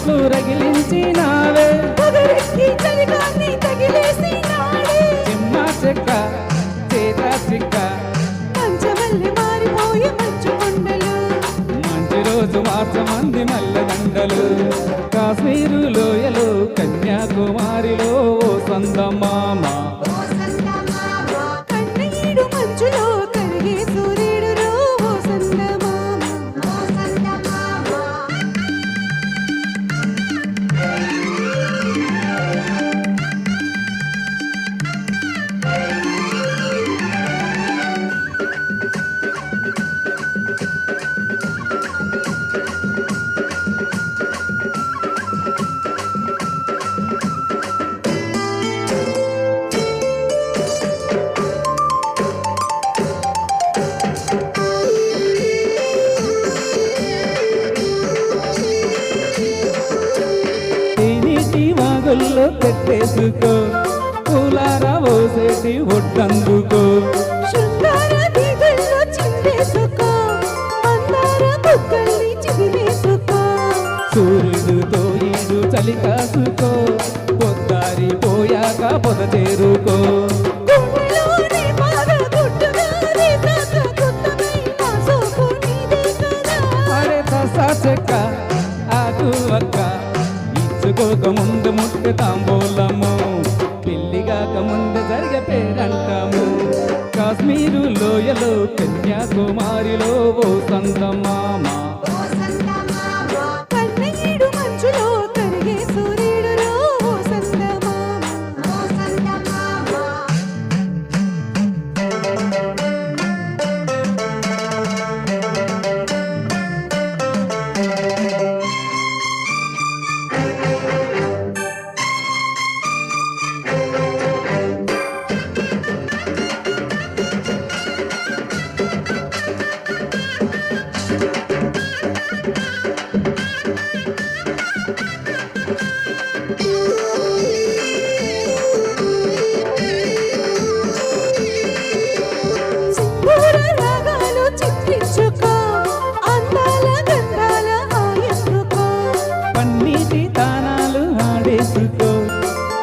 తుంపట్లు రగిలించినావే చిమ్మ చెక్క చేత చిక్క మంచి రోజు మార్చమంది మల్లెదండలు కాశ్మీరు లోయలో కన్యాకుమారిలో ఓ సందమామ వాగుల్లో పెట్టేసుకో పూలార ఓసేటి ఒడ్డందుకో సూర్యుడుతో ఈడు చలి కాసుకో పొద్దారి పోయాక పొద చేరుకో అరే దసా చెక్క ఆకు అక్క ఇచ్చుకోక ముందు ముట్టు తాంబూలము పెళ్లిగాక ముందు జరిగే పేరంటాము కాశ్మీరు లోయలో కన్యాకుమారిలో ఓ సందమామ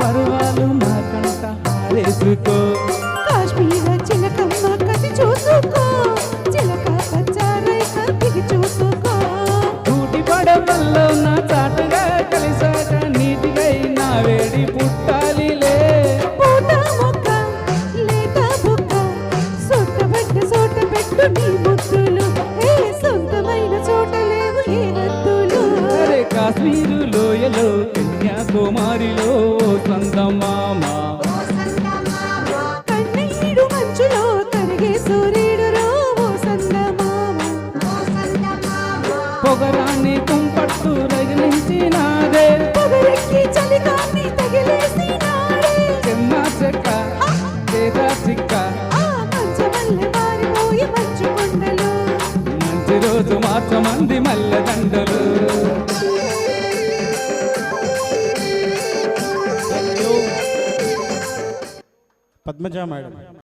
పర్వాలు నాకంట హారేసుకో కాశ్మీర చిలకమ్మ కసి చూసుకో చిలక పచ్చారైక పిగి చూసుకో కూటి పడవల్లో నా చాటుగా కలిసాక నీటిగై నా వేడి పుట్టాలిలే పూట మొక్క లేత బుక్క సొట్ట పెట్టు నీ ముద్దులు ఏ సొంతమైన చోట లేవు ఏ హద్దులు అరే కాశ్మీరు లోయలో కన్యాకుమారిలో సందమామ కన్నీడు మంచులో కరిగే సూర్యుడు పొగరాన్ని తుంపట్టు రగిలించినాదే పొగరెక్కి చలిగాన్ని తగిలేసినాడే చిమ్మ చెక్క చేత చిక్క మంచమల్లె మారిపోయి మంచు కొండలు మంచి రోజు మార్చమంది మల్లెదండలు పద్మజ మేడం.